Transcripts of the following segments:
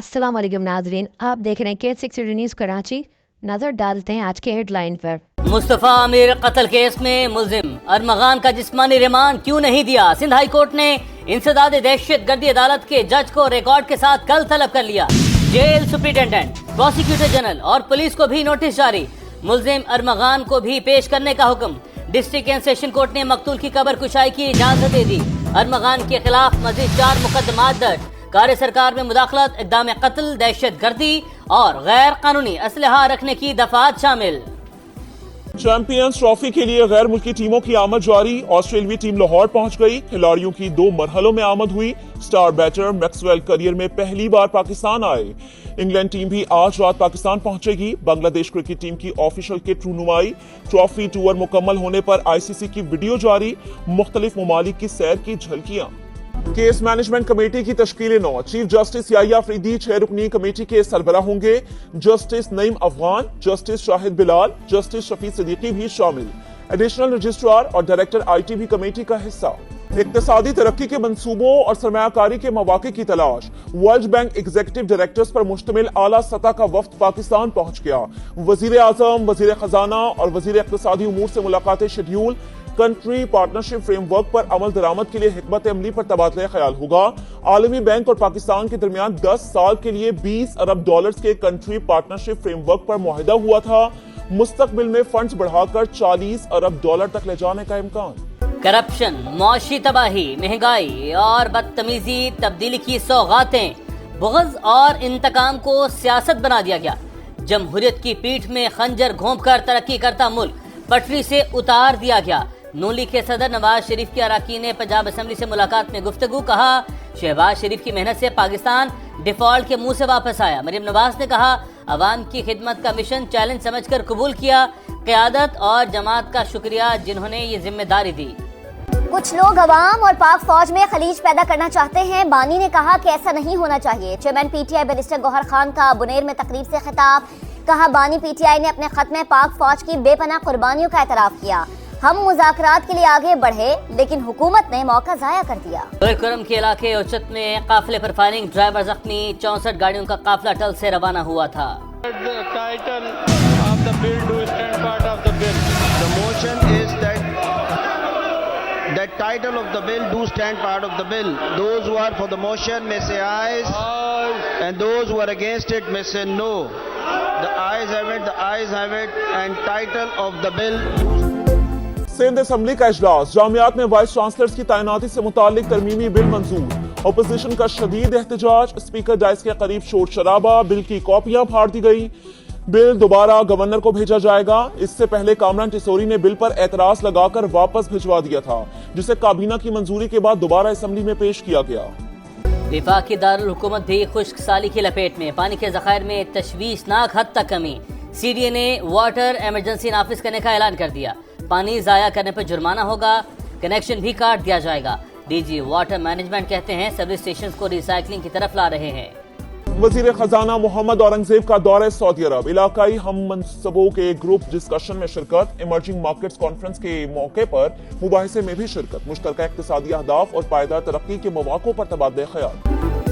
अस्सलाम वालेकुम नाजरीन, आप देख रहे हैं K6 न्यूज़ कराची। नजर डालते हैं आज के हेडलाइन पर। मुस्तफा आमिर कत्ल केस में मुलजिम अरमगान का जिस्मानी रिमांड क्यों नहीं दिया? सिंध हाई कोर्ट ने इंसदाद दहशत गर्दी अदालत के जज को रिकॉर्ड के साथ कल तलब कर लिया। जेल सुप्रिंटेंडेंट, प्रोसिक्यूटर जनरल और पुलिस को भी नोटिस जारी। मुलजिम अरमगान को भी पेश करने का हुक्म। डिस्ट्रिक्ट एंड सेशन कोर्ट ने मकतूल की कबर कुशाई की इजाजत दे दी। अरमगान के खिलाफ मजीद 4 मुकदमात दर्ज। कार्य सरकार में मुदाखलत, इक़दाम कत्ल, दहशत गर्दी और गैर कानूनी असलहा रखने की दफात शामिल। चैंपियंस ट्रॉफी के लिए गैर मुल्की टीमों की आमद जारी। ऑस्ट्रेलियाई टीम लाहौर पहुंच गई। खिलाड़ियों की 2 मरहलों में आमद हुई। स्टार बैटर मैक्सवेल करियर में पहली बार पाकिस्तान आए। इंग्लैंड टीम भी आज रात पाकिस्तान पहुंचेगी। बांग्लादेश क्रिकेट टीम की ऑफिशियल किट रूनुमाई। ट्रॉफी टूर मुकम्मल होने पर आईसीसी की वीडियो जारी। मुख्तलिफ ममालिक की सैर की झलकियां। केस मैनेजमेंट कमेटी की तश्कील 9। चीफ जस्टिस याहिया अफरीदी 6 रुकनी कमेटी के सरबराह होंगे। Justice Naeem Afghan, justice Shahid Bilal, justice Shafi Siddiqui भी शामिल। एडिशनल रजिस्ट्रार और डायरेक्टर आईटीबी कमेटी का हिस्सा। इक्तिसादी तरक्की के मंसूबों और सरमायाकारी के मौके की तलाश। वर्ल्ड बैंक एग्जीक्यूटिव डायरेक्टर्स पर मुश्तमिल आला सतह का वफ्द पाकिस्तान पहुंच गया। वजीर आजम, वजीर खजाना और वजीर इक्तिसादी उमूर से मुलाकातें शेड्यूल। कंट्री पार्टनरशिप फ्रेमवर्क पर अमल दरामद के लिए हिकमत अमली पर तबादला ख्याल होगा। आलमी बैंक और पाकिस्तान के दरमियान 10 साल के लिए $20 अरब के कंट्री पार्टनरशिप फ्रेमवर्क पर मुआहिदा हुआ था। मुस्तकबिल में फंड्स बढ़ाकर $40 अरब तक ले जाने का इम्कान। करप्शन, मौशी तबाही, महंगाई और बदतमीजी तब्दीली की सौगातें। बुग़्ज़ और इंतकाम को सियासत बना दिया गया। जमहूरियत की पीठ में खंजर घोंपकर तरक्की करता मुल्क पटरी से उतार दिया गया। नून लीग के सदर नवाज शरीफ की अरकान ने पंजाब असेंबली से मुलाकात में गुफ्तगू। कहा, शहबाज शरीफ की मेहनत से पाकिस्तान डिफॉल्ट के मुंह से वापस आया। मरियम नवाज ने कहा, अवाम की खिदमत का मिशन चैलेंज समझकर कबूल किया। क़यादत और जमात का शुक्रिया जिन्होंने ये जिम्मेदारी दी। कुछ लोग अवाम और पाक फौज में खलीज पैदा करना चाहते हैं। बानी ने कहा कि ऐसा नहीं होना चाहिए। Chairman PTI barrister Gohar Khan का बुनेर में तकरीब से खिताब। कहा, बानी पीटीआई ने अपने खत में पाक फौज की बेपनाह कुर्बानियों का एतराफ किया। हम मुज़ाकरात के लिए आगे बढ़े लेकिन हुकूमत ने मौका ज़ाया कर दिया। कुरम के इलाके उच्चत में काफिले पर फायरिंग, ड्राइवर जख्मी। 64 गाड़ियों का काफिला टल से रवाना हुआ था। The title of the bill do stand part of the bill. Those who are for the motion may say ayes, and those who are against it may say no. The ayes have it, the ayes have it, and title of the bill. Sindh assembly का इजलास। जामियात में vice chancellors की तैनाती से मुतालिक तरमीमी bill मंजूर। Opposition का शदीद एहतजाज। स्पीकर डाइस के करीब शोर शराबा। बिल की कॉपियां फाड़ दी गई। बिल दोबारा गवर्नर को भेजा जाएगा। इससे पहले कामरान टिसोरी ने बिल पर एतराज लगाकर वापस भिजवा दिया था, जिसे काबीना की मंजूरी के बाद दोबारा असेंबली में पेश किया गया। विफाकी दारुल हुकूमत भी खुश्क साली की लपेट में। पानी के ज़खायर में तशवीशनाक हद तक कमी। सीडीए ने वाटर इमरजेंसी नाफिज करने का ऐलान कर दिया। पानी जाया करने पर जुर्माना होगा। कनेक्शन भी काट दिया जाएगा। डीजी वाटर मैनेजमेंट कहते हैं सभी स्टेशन को रिसाइकलिंग की तरफ ला रहे हैं। वजीर खजाना मोहम्मद औरंगजेब का दौरा सऊदी अरब। इलाकाई हम मनसबों के ग्रुप डिस्कशन में शिरकत। इमर्जिंग मार्केट्स कॉन्फ्रेंस के मौके पर मुबाहिसे में भी शिरकत। मुश्तरका इक्तिसादी अहदाफ और पायदार तरक्की के मौक़ों पर तबादला ख्याल।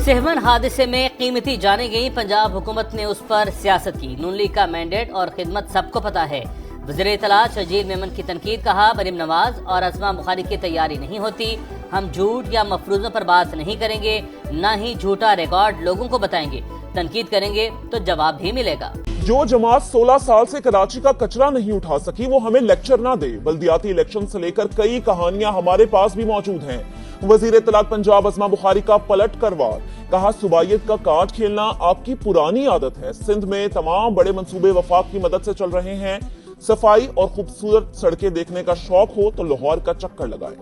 सहवन हादसे में कीमती जाने गई। पंजाब हुकूमत ने उस पर सियासत की। नून लीग का मैंडेट और खिदमत सबको पता है। वज़ीर इत्तलात शजीर मेमन की तनकीद। कहा, मरियम नवाज और अज़मा बुखारी की तैयारी नहीं होती। हम झूठ या मफरूज़ों पर बात नहीं करेंगे, न ही झूठा रिकॉर्ड लोगों को बताएंगे। तनकीद करेंगे तो जवाब भी मिलेगा। जो जमात 16 साल से कराची का कचरा नहीं उठा सकी वो हमें लेक्चर ना दे। बल्दियाती इलेक्शन से लेकर कई कहानियां हमारे पास भी मौजूद हैं। वज़ीर इत्तलात पंजाब अज़मा बुखारी का पलट करवार। कहा, सुबाइयत का कार्ड खेलना आपकी पुरानी आदत है। सिंध में तमाम बड़े मंसूबे वफाक की मदद से चल रहे हैं। सफाई और खूबसूरत सड़कें देखने का शौक हो तो लाहौर का चक्कर लगाएं।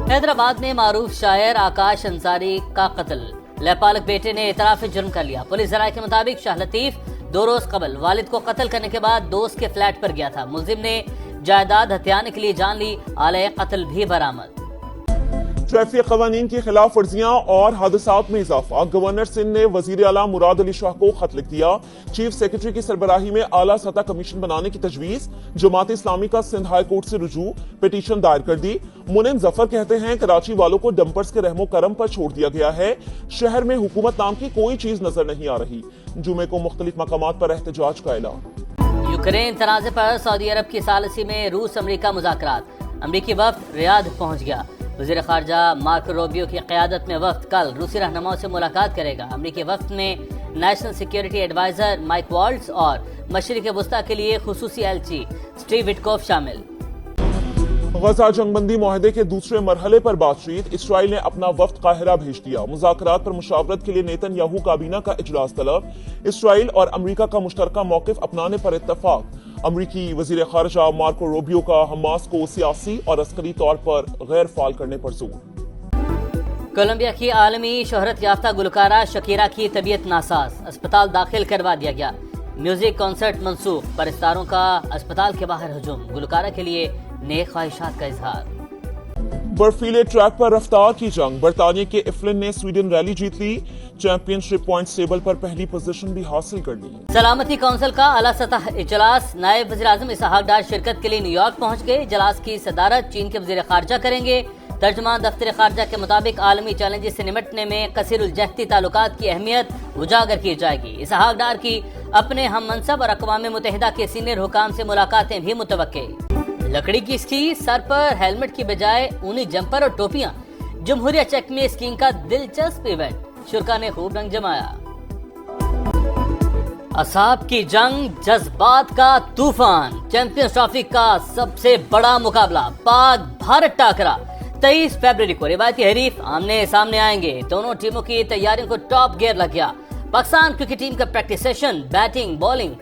हैदराबाद में मारूफ शायर आकाश अंसारी का कत्ल। लेपालक बेटे ने इतराफ जुर्म कर लिया। पुलिस जराये के मुताबिक शाह लतीफ 2 रोज कबल वालिद को कत्ल करने के बाद दोस्त के फ्लैट पर गया था। मुलजिम ने जायदाद हथियाने के लिए जान ली। आले कत्ल भी बरामद। ट्रैफिक कवानीन की खिलाफ वर्जियां और हादसात में इजाफा। गवर्नर सिंध ने वजीर आला मुराद अली शाह को खत लिख दिया। चीफ सेक्रेटरी की सरबराही में आला सतह कमीशन बनाने की तजवीज। जमात इस्लामी का सिंध हाई कोर्ट से रुजू, पिटीशन दायर कर दी। मुनिम जफर कहते हैं कराची वालों को डंपर्स के रहमो करम पर छोड़ दिया गया है। शहर में हुकूमत नाम की कोई चीज नजर नहीं आ रही। जुमे को मुख्तलिफ मकामात पर एहतजाज का ऐलान। यूक्रेन तनाज़े पर सऊदी अरब की सालसी में रूस अमरीका मुज़ाकरात। अमरीकी वफ्द रियाद पहुंच गया। वज़ीर ख़ारजा मार्को रूबियो की क़यादत में वफ्द कल रूसी रहनुमाओं से मुलाकात करेगा। अमरीकी वफ्द में नेशनल सिक्योरिटी एडवाइज़र माइक वाल्ट्ज़ और मशरिक़ वस्ता के लिए खुसूसी एलची स्टीव विटकॉफ शामिल। गजा जंगबंदी मुआहदे के दूसरे मरहले पर बातचीत। इसराइल ने अपना वफ्द काहिरा भेज दिया। मुज़ाकरात पर मुशावरत के लिए नेतन्याहू काबीना का इजलास तलब। इसराइल और अमरीका का मुश्तरका मौक़िफ़ अपनाने पर इत्तफाक। अमरीकी वज़ीर ख़ारजा मार्को रूबियो का हमास को सियासी और अस्करी तौर पर गैर फ़ाल करने पर जोर। कोलंबिया की आलमी शोहरत याफ्ता गुलकारा शकीरा की तबीयत नासाज, अस्पताल दाखिल करवा दिया गया। म्यूजिक कॉन्सर्ट मंसूख, परस्तारों का अस्पताल के बाहर हजूम। गुलकारा के लिए नेक ख्वाहिशात का इजहार। बर्फीले ट्रैक पर रफ्तार की जंग। बरतानिया के इफ्लिन ने स्वीडन रैली जीत ली। चैंपियनशिप पॉइंट्स टेबल पर पहली पोजीशन भी हासिल कर ली। सलामती काउंसिल का आला सतह इजलास। नायब वज़ीर आज़म इसहाक डार शिरकत के लिए न्यूयॉर्क पहुंच गए। इजलास की सदारत चीन के वज़ीर ख़ारजा करेंगे। तर्जुमान दफ्तर ख़ारजा के मुताबिक आलमी चैलेंजेस से निपटने में कसीरुल जहती ताल्लुकात की अहमियत उजागर की जाएगी। इसहाक डार की अपने हम मनसब और अक़वाम मुत्तहिदा के सीनियर हुकाम से मुलाकातें भी मुतवक्के। लकड़ी की स्की, सर पर हेलमेट की बजाय ऊनी जंपर और टोपियां। जमहूरिया चेक में स्कीइंग का दिलचस्प इवेंट। शुरा ने खूब रंग जमाया। असाब की जंग, जज्बात का तूफान। चैंपियंस ट्रॉफी का सबसे बड़ा मुकाबला पाक भारत टाकरा 23 फरवरी को रिवायती हरीफ आमने सामने आएंगे। दोनों टीमों की तैयारियों को टॉप गियर लग गया। पाकिस्तान क्रिकेट टीम का प्रैक्टिस सेशन, बैटिंग, बॉलिंग